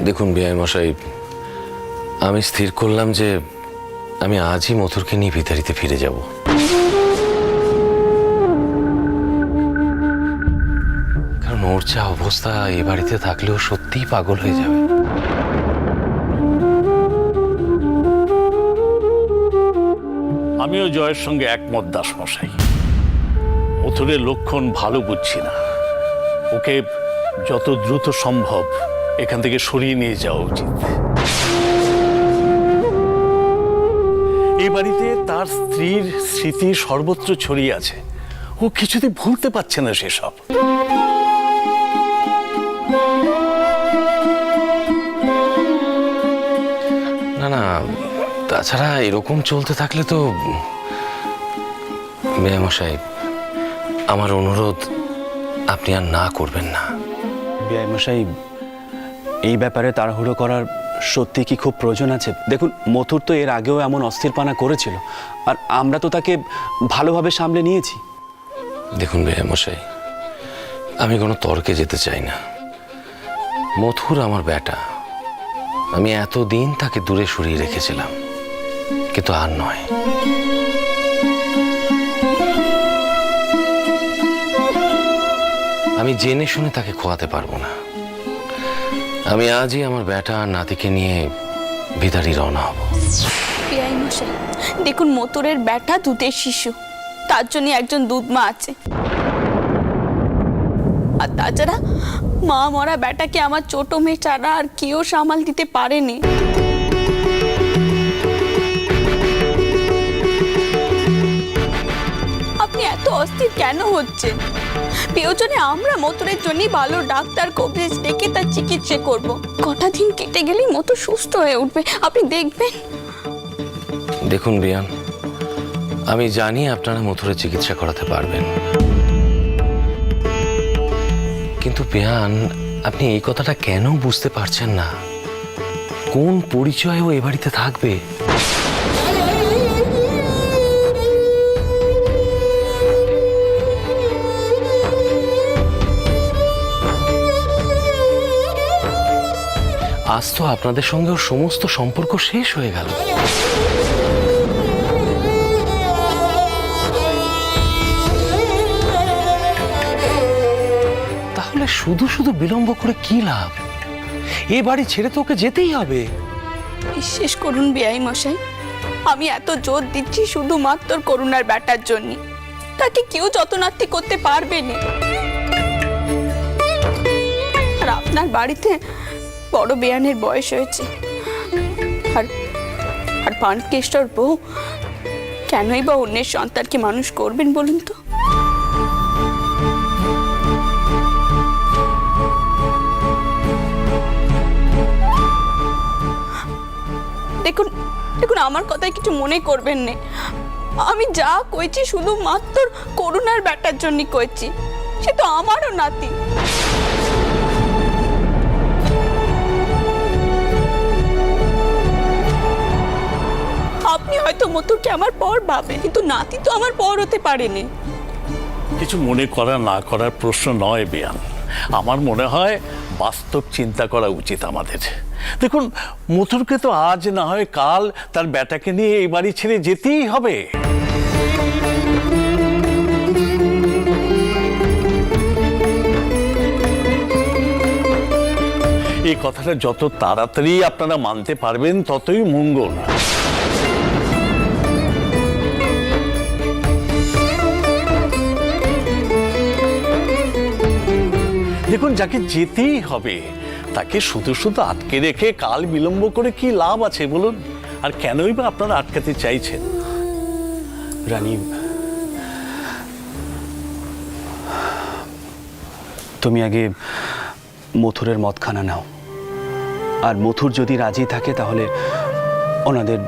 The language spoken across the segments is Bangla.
দেখুন বিআই মশাই, আমি স্থির করলাম যে আমি আজই মথুরকে নিয়ে ভিতারিতে ফিরে যাব। কারণ ওর যা অবস্থা এ বাড়িতে থাকলেও সত্যিই পাগল হয়ে যাবে। আমিও জয়ের সঙ্গে একমত দাসমশাই। মথুরের লক্ষণ ভালো বুঝছি না। ওকে যত দ্রুত সম্ভব এখান থেকে সরিয়ে নিয়ে যাওয়া উচিত। এই বাড়িতে তার স্ত্রীর স্মৃতি সর্বত্র ছড়িয়ে আছে। ও কিছুতেই ভুলতে পারছে না সেসব। না না, তাছাড়া এরকম চলতে থাকলে তো বিআই মশাই, আমার অনুরোধ আপনি আর না করবেন না। বিআই মশাই, এই ব্যাপারে তাড়াহুড়ো করার সত্যি কি খুব প্রয়োজন আছে? দেখুন, মথুর তো এর আগেও এমন অস্থিরপানা করেছিল, আর আমরা তো তাকে ভালোভাবে সামলে নিয়েছি। দেখুন বিআই মশাই, আমি কোনো তর্কে যেতে চাই না। মথুর আমার বেটা। আমি এতদিন তাকে দূরে সরিয়ে রেখেছিলাম, কিন্তু আর নয়। আমি জেনে শুনে তাকে খোয়াতে পারবো না। আমি আজই আমার বেটা আর নাতিকে নিয়ে ভিতারি রওনা হব। বিআই মশাই, দেখুন মথুরের বেটা দুধের শিশু, তার জন্য একজন দুধ মা আছে। আর তাছাড়া মা মরা বেটাকে আমার ছোট মেয়ে ছাড়া আর কেউ সামাল দিতে পারেনি। আপনি এত অস্থির কেন হচ্ছেন? প্রয়োজনে আমরা মথুরের জন্য ভালো ডাক্তার কবিরাজ ডেকে তার চিকিৎসা করব। কটা দিন কেটে গেলেই মথুর সুস্থ হয়ে উঠবে, আপনি দেখবেন। দেখুন বিয়ান, আমি জানি আপনারা মথুরের চিকিৎসা করাতে পারবেন, কিন্তু বিয়ান, আপনি এই কথাটা কেন বুঝতে পারছেন না? কোন পরিচয়ে ও এ বাড়িতে থাকবে? আজ তো আপনাদের সঙ্গে ওর সমস্ত সম্পর্ক শেষ হয়ে গেল। তাহলে শুধু শুধু বিলম্ব করে কি লাভ? এ বাড়ি ছেড়ে তো ওকে যেতেই হবে। বিশ্বাস করুন বিআই মশাই, আমি এত জোর দিচ্ছি শুধুমাত্র করুণার বেটার জন্য। তাকে কেউ যত্নার্থী করতে পারবে না। আর আপনার বাড়িতে বড় বেয়ানের বয়স হয়েছে, আর পানকেষ্টর বউ কেনই বা অন্যের সন্তানকে মানুষ করবেন বলুন তো? দেখুন দেখুন, আমার কথায় কিছু মনে করবেন না। আমি যা কইছি শুধুমাত্র করুণার বেটার জন্য কইছি। সে তো আমারও নাতি। আপনি হয়তো মথুরকে আমার পর ভাবেন, কিন্তু নাতি তো আমার পর হতে পারেনি। কিছু মনে করা না করার প্রশ্ন নয় বিয়ান। আমার মনে হয় বাস্তব চিন্তা করা উচিত আমাদের। দেখুন, মথুরকে তো আজ না হয় কাল তার বেটাকে নিয়ে এই বাড়ি ছেড়ে যেতেই হবে। এই কথাটা যত তাড়াতাড়ি আপনারা মানতে পারবেন ততই মঙ্গল। দেখুন, যাকে যেতেই হবে তাকে শুধু শুধু আটকে রেখে কাল বিলম্ব করে কি লাভ আছে বলুন? আর কেনই বা আপনারা আটকাতে চাইছেন? রানী, তুমি আগে মথুরের মদখানা নাও, আর মথুর যদি রাজি থাকে তাহলে ওনাদের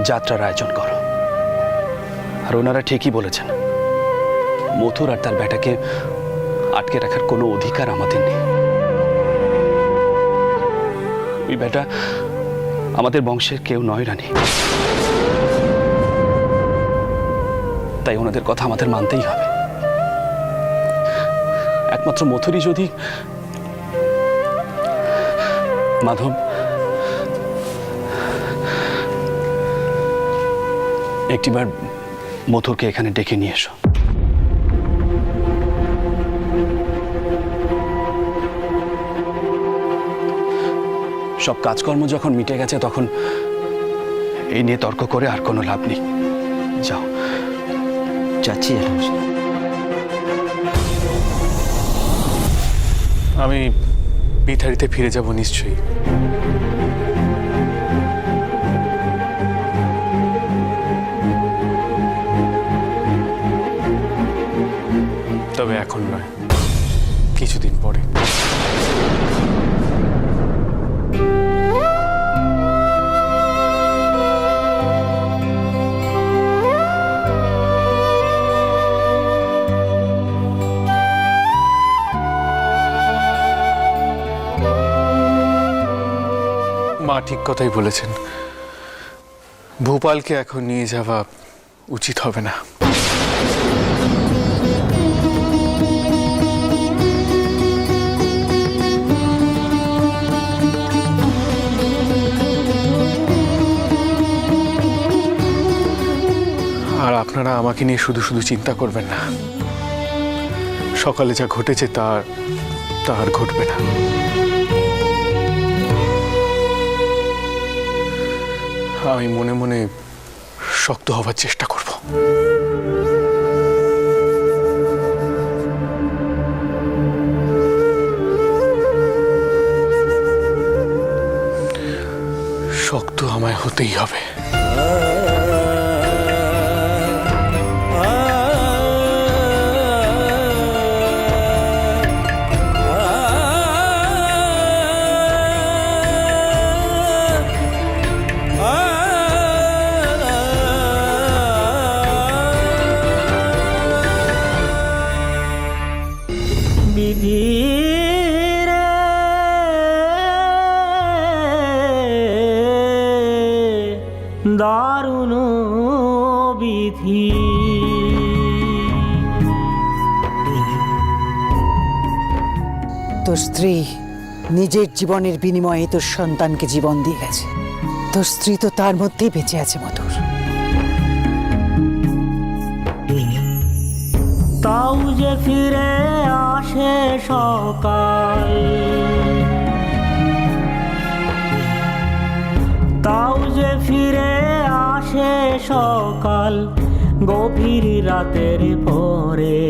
যাত্রার আয়োজন করো। আর ওনারা ঠিকই বলেছেন, মথুর আর তার বেটাকে আটকে রাখার কোনো অধিকার আমাদের নেই। ওই বেটা আমাদের বংশের কেউ নয় রানী, তাই ওনাদের কথা আমাদের মানতেই হবে। একমাত্র মথুরই যদি মাধব, একটিবার মথুরকে এখানে ডেকে নিয়ে এসো। সব কাজকর্ম যখন মিটে গেছে তখন এই নিয়ে তর্ক করে আর কোনো লাভ নেই। যাও। যাচ্ছি জ্যাঠামশাই। আমি বিথারিতে ফিরে যাব নিশ্চয়ই। তবে এখন নয়, কিছুদিন পরে। মা ঠিক কথাই বলেছেন, ভোপালকে এখন নিয়ে যাওয়া উচিত হবে না। আর আপনারা আমাকে নিয়ে শুধু শুধু চিন্তা করবেন না। সকালে যা ঘটেছে তা আর ঘটবে না। আমি মনে মনে শক্ত হবার চেষ্টা করব। শক্ত আমায় হতেই হবে। দারুণ বিধি তোর স্ত্রী নিজের জীবনের বিনিময়ে তোর সন্তানকে জীবন দিয়ে গেছে। তোর স্ত্রী তো তার মধ্যেই বেঁচে আছে মধুর। তাও যে ফিরে আসে সকাল, তাও যে ফিরে আসে সকাল গভীর রাতের পরে,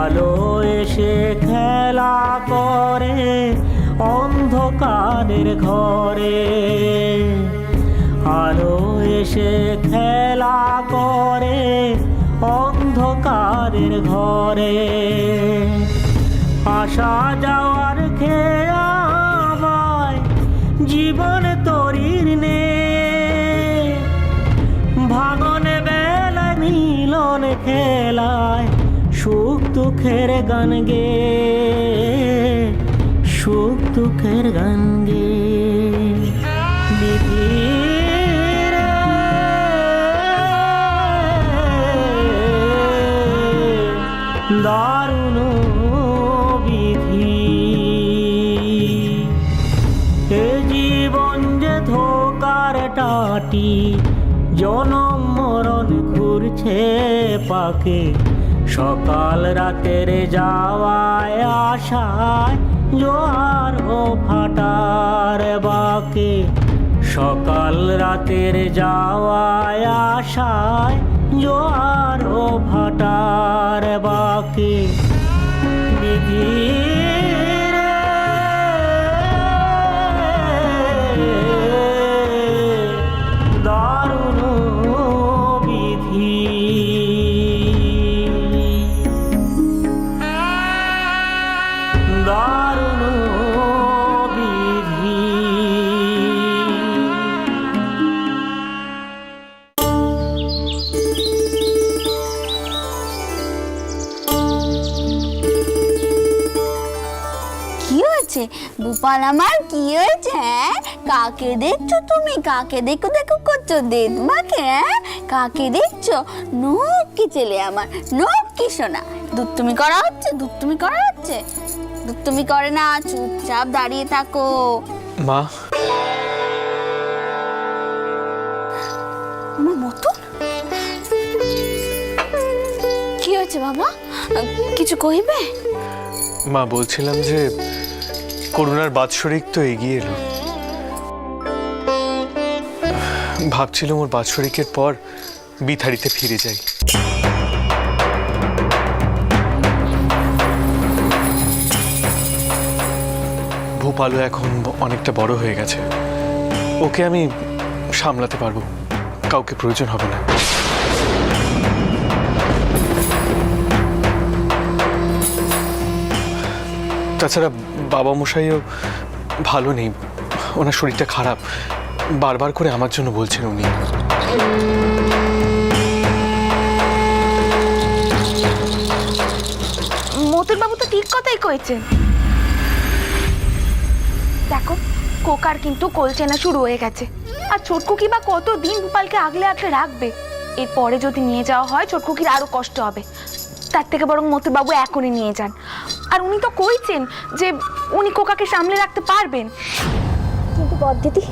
আলো এসে খেলা করে অন্ধকারের ঘরে, আলো এসে খেলা করে অন্ধকারের ঘরে। আসা যাওয়ার খেয়াবায় জীবন তরির নে, ভাগনে বেলায় মিলন খেলায় সুখ দুঃখের গান গে, সুখ দুঃখের গান গে। বিধির দারুণ বিধি, এ জীবন যে ধোকার টাটি, জনম মরণ ঘুরছে পাকে, সকাল রাতের যাওয়ায় আশায় জোয়ার ও ফাটার বাকে, সকাল রাতের যাওয়ায় আশায় জোয়ার ও ফাটার বাকে। বিধির দারুণ বিধি, দারুণ বিধি। কি হয়েছে গোপাল আমার, কি হয়েছে? কাকে দেখছো তুমি? কাকে দেখো দেখো করছো দেদমাকে? কাকে দেখছো? নকি ছেলে আমার, নকি সোনা। দুধ তুমি করা হচ্ছে, দুধ তুমি করা হচ্ছে। তুমি করে না, চুপচাপ দাঁড়িয়ে থাকো। মা, আমার মতন কি হয়েছে বাবা? কিছু কইবে? মা বলছিলাম যে করুণার বাৎসরিক তো এগিয়ে এলো। ভাবছিলাম ওর বাৎসরিকের পর বিথাড়িতে ফিরে যাই। ভূপালও এখন অনেকটা বড় হয়ে গেছে, ওকে আমি সামলাতে পারবো, কাউকে প্রয়োজন হবে না। তাছাড়া বাবা মশাইও ভালো নেই, ওনার শরীরটা খারাপ, বারবার করে আমার জন্য বলছেন উনি। মতুর বাবু তো ঠিক কথাই কইছেন। দেখো, কোকার কিন্তু কোল চেনা শুরু হয়ে গেছে, আর ছোটকুকি বা কতদিন ভূপালকে আগলে আগলে রাখবে? এরপরে যদি নিয়ে যাওয়া হয় ছোটকুকির আরো কষ্ট হবে। তার থেকে বরং মতুর বাবু এখনই নিয়ে যান। আর উনি তো কইছেন যে উনি কোকাকে সামলে রাখতে পারবেন। কিন্তু বদ্দিদি,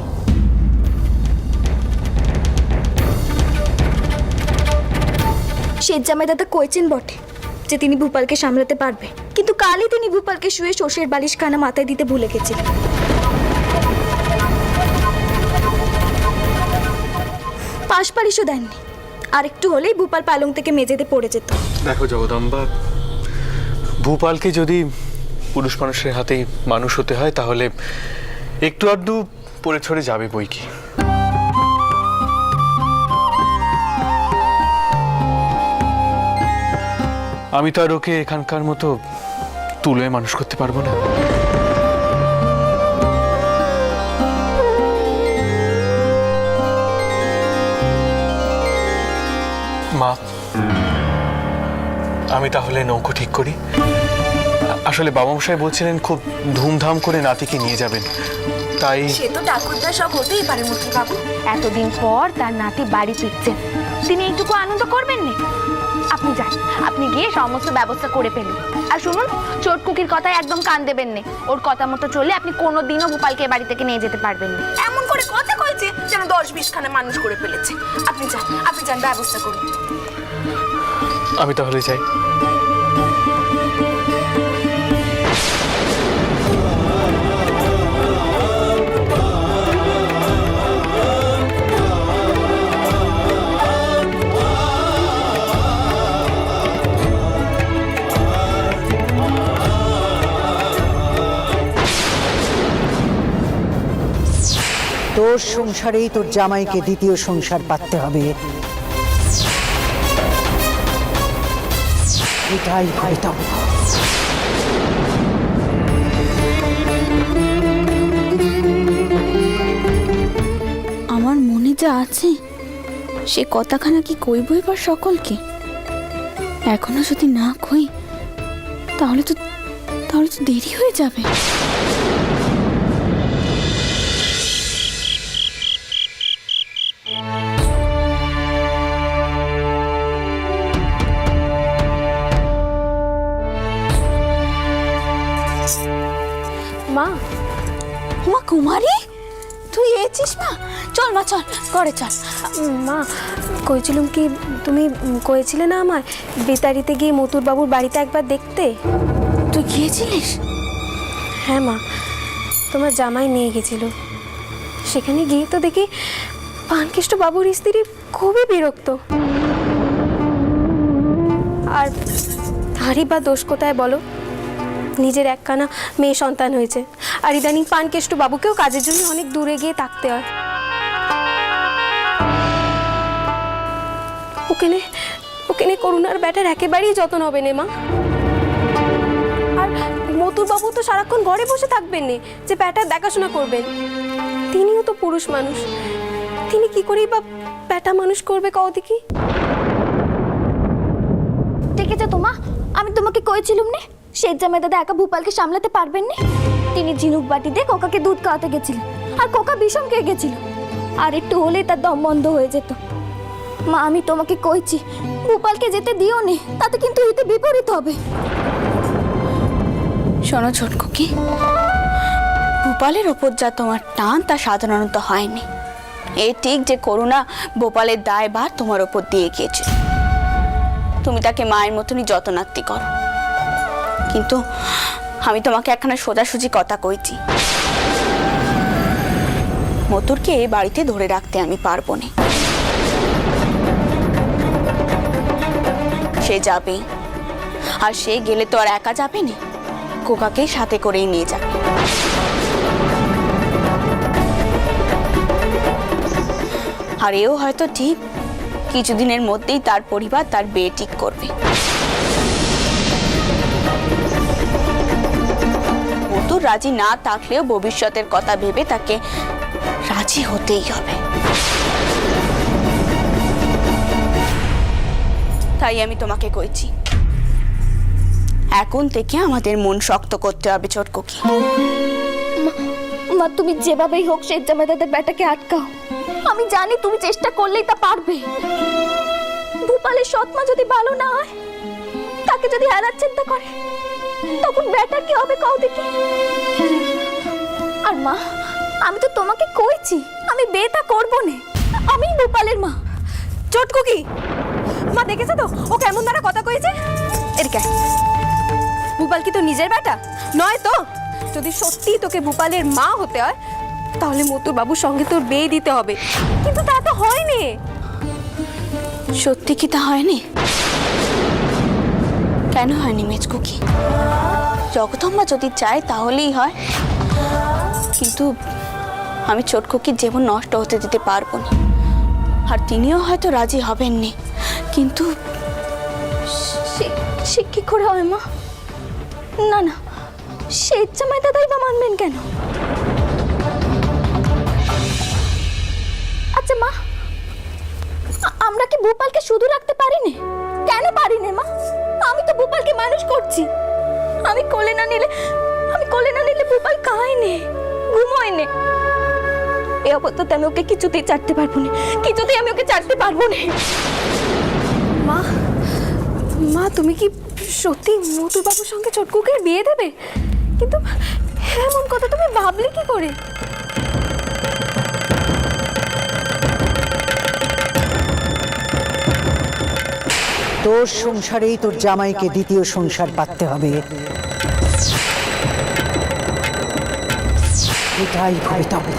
শেঠ জামাই দাদা কইছেন বটে যে তিনি ভূপালকে সামলাতে পারবে, কিন্তু কালই তিনি ভূপালকে শুয়ে শোষের বালিশখানা মাথায় দিতে ভুলে গেছিলেন। পাশ বালিশও দেননি, আর একটু হলেই ভূপাল পালং থেকে মেঝেতে পড়ে যেত। দেখো জগদম্বা, ভূপালকে যদি পুরুষ মানুষের হাতেই মানুষ হতে হয় তাহলে একটু আধটু পড়ে ছড়ে যাবে বই কি। আমি তো আর ওকে এখানকার মতো তুলে মানুষ করতে পারবো না। মা, আমি তাহলে নৌকো ঠিক করি। আসলে বাবা মশাই বলছিলেন খুব ধুমধাম করে নাতিকে নিয়ে যাবেন, তাই। সে তো ঠাকুরদা সব হতেই পারে মতুর বাবু। এতদিন পর তার নাতি বাড়ি ফিরছেন, তিনি এইটুকু আনন্দ করবেন না? আপনি যান, আপনি গিয়ে সমস্ত ব্যবস্থা করে ফেলুন। আর শুনুন, চোটকুকির কথায় একদম কান দেবেন না। ওর কথা মতো চলে আপনি কোনোদিনও ভূপালকে বাড়ি থেকে নিয়ে যেতে পারবেন না। এমন করে কথা কইছে যেন 10-20 খানা মানুষ করে ফেলেছে। আপনি যান, ব্যবস্থা করুন। আমি তাহলে যাই। তোর সংসারেই তোর জামাইকে দ্বিতীয় সংসার পাততে হবে, এটাই হয়তো। আমার মনে যা আছে সে কথাখানা কি কইবই এবার সকলকে? এখনো যদি না কই তাহলে তো দেরি হয়ে যাবে। মা, কুমারী, তুই এসেছিস? মা চল, মা চল, ঘরে চল। মা কইছিলাম কি, তুমি কইছিলে না আমায় বেতারিতে গিয়ে মতুর বাবুর বাড়িতে একবার দেখতে? তুই গিয়েছিলিস? হ্যাঁ মা, তোমার জামাই নিয়ে গেছিল। সেখানে গিয়ে তো দেখি পানকেষ্ট বাবুর স্ত্রী খুবই বিরক্ত। আর তারই বা দোষ কোথায় বলো? নিজের একখানা মেয়ে সন্তান হয়েছে, আর ইদানিং পানকেষ্ট বাবুকেও কাজের জন্য অনেক দূরে গিয়ে থাকতে হয়। ওখানে করুণার ব্যাটার একেবারেই যত্ন হবে না মা। আর মতুর বাবু তো সারাক্ষণ ঘরে বসে থাকবেন না যে ব্যাটার দেখাশোনা করবেন। তিনিও তো পুরুষ মানুষ, তিনি কি করেই বা ব্যাটা মানুষ করবে কও দেখি? দেখেছো তোমা, আমি তোমাকে কইছিলাম না শেঠ জামাই দাদা একা ভূপালকে সামলাতে পারবেন না। তিনি ঝিনুক বাটিতে কোকাকে দুধ খাওয়াতে গেছিলেন, আর কোকা বিষম খেয়ে গেছিল, আর একটু হলেই তার দম বন্ধ হয়ে যেত। মা, আমি তোমাকে কইছি ভূপালকে যেতে দিও নে, তাতে কিন্তু হিতে বিপরীত হবে। শোনো ছোটকু কি, ভূপালের ওপর যা তোমার টান তা সাধারণত হয়নি। এ ঠিক যে করুণা ভোপালের দায়ভার তোমার ওপর দিয়ে গিয়েছে, তুমি তাকে মায়ের মতনই যত্নার্থী করো। কিন্তু আমি তোমাকে একখানা সোজাসুজি কথা কইছি, মতুরকে এই বাড়িতে ধরে রাখতে আমি পারবো না। সে যাবে, আর সে গেলে তো আর একা যাবে না, খোকাকে সাথে করেই নিয়ে যাবে। আর এও হয়তো ঠিক কিছুদিনের মধ্যেই তার পরিবার তার বিয়ে ঠিক করবে। মতুর রাজি না থাকলেও ভবিষ্যতের কথা ভেবে তাকে রাজি হতেই হবে। তাই আমি তোমাকে কইছি, এখন থেকে আমাদের মন শক্ত করতে হবে ছোটকু কি। মা তুমি যেভাবেই হোক শেখ জামাইদাদের বেটাকে আটকাও। আমি জানি তুমি চেষ্টা করলেই তা পারবে। ভূপালের সৎমা যদি ভালো না হয়, তাকে যদি হারার চিন্তা করে, তখন বেটার কি হবে কও দেখি। আর মা, আমি তো তোমাকে কইছি আমি বিয়েটা করব না, আমি ভূপালের মা। ছোটকু কি মা দেখেছো তো ও কেমন দ্বারা কথা কইছে? এদিকে ভূপাল কি তো নিজের বেটা নয়? তো যদি সত্যি তোকে ভূপালের মা হতে হয় তাহলে মতুর বাবুর সঙ্গে তোর বিয়ে দিতে হবে। কিন্তু তা তো হয়নি। সত্যি কি তা হয়নি? কেন হয়নি মেজকু কি? জগদম্বা যদি চায় তাহলেই হয়, কিন্তু আমি ছোটকুকির জীবন নষ্ট হতে দিতে পারবো না। আর তিনিও হয়তো রাজি হবেননি, কিন্তু সে কি করে হয় মা? না না, শেখ জামাইদাদাই বা মানবেন কেন? আচ্ছা মা, আমরা কি ভূপালকে শুধু রাখতে পারি না? কেন পারি না মা? আমি তো ভূপালকে মানুষ করছি। আমি কোলে না নিলে ভূপাল খায় নে, ঘুমোয় নে। এই অবস্থাতে আমি ওকে কিছুতেই ছাড়তে পারবো না, কিছুতেই আমি ওকে ছাড়তে পারবো না। মা মা তুমি কি সত্যি মতুর বাবুর সঙ্গে ছোটকুকে বিয়ে দেবে? কিন্তু এমন কথা তুমি ভাবলে কি করে? তোর সংসারেই তোর জামাইকে দ্বিতীয় সংসার পাততে হবে, এটাই হবে তবে।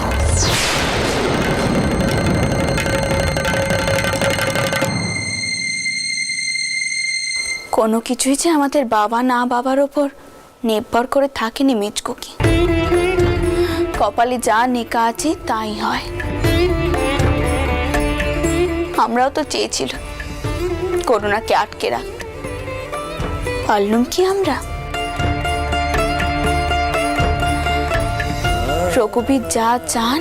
কোনো কিছুই যে আমাদের বাবা না বাবার ওপর নির্ভর করে থাকেনি মেজকু কি। কপালে যা লেখা আছে তাই হয়। আমরাও তো চেয়েছিল করুণাকে আটকে রাখতে, পারলুম কি আমরা? রঘুবীর যা চান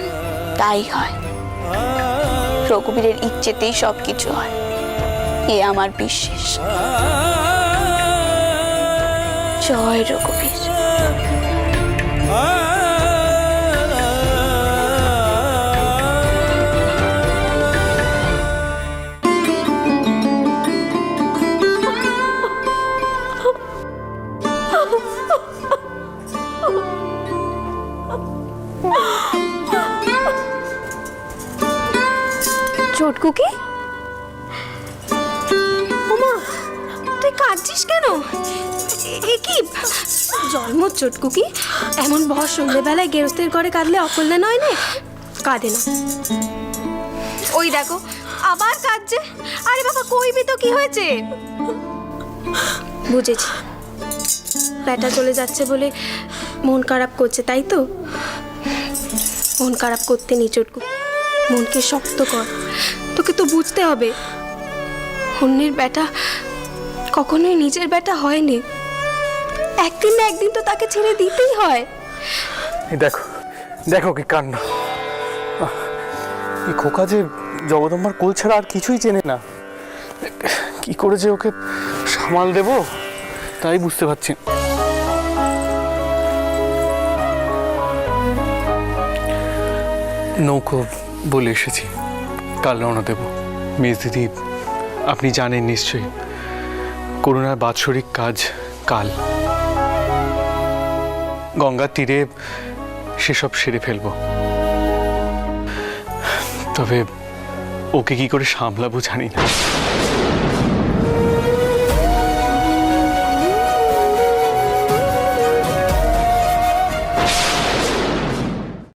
তাই হয়, রঘুবীরের ইচ্ছেতেই সবকিছু হয়, এ আমার বিশ্বাস। জয় রঘুবীর। ছোটকু কি? ওমা, তুই কাঁদছিস কেন? এ কি জন্ম ছোটকু কি? এমন ভর সন্ধ্যেবেলায় গেরস্তের ঘরে কাঁদলে অকল্যাণ হয় না? কাঁদে না। ওই দেখো আবার কাঁদছে। আরে বাবা কইবি তো কি হয়েছে? বুঝেছি, ব্যাটা চলে যাচ্ছে বলে মন খারাপ করছে, তাই তো? মন খারাপ করতে নি ছোটকু, মনকে শক্ত কর। তোকে তো বুঝতে হবে অন্যের বেটা কখনোই নিজের বেটা হয়নি। একদিন না একদিন তো তাকে ছেড়ে দিতেই হয়। দেখো দেখো কি কান্না! এই খোকা যে জগদম্বার কোল ছাড়া আর কিছুই চেনে না। কি করে যে ওকে সামাল দেব তাই বুঝতে পারছি। নৌকো বলে এসেছি, কাল রওনা দেব। মেজ দিদি, আপনি জানেন নিশ্চয়ই করুণার বাৎসরিক কাজ কাল। গঙ্গার তীরে সেসব সেরে ফেলবো। তবে ওকে কি করে সামলাবো জানি না।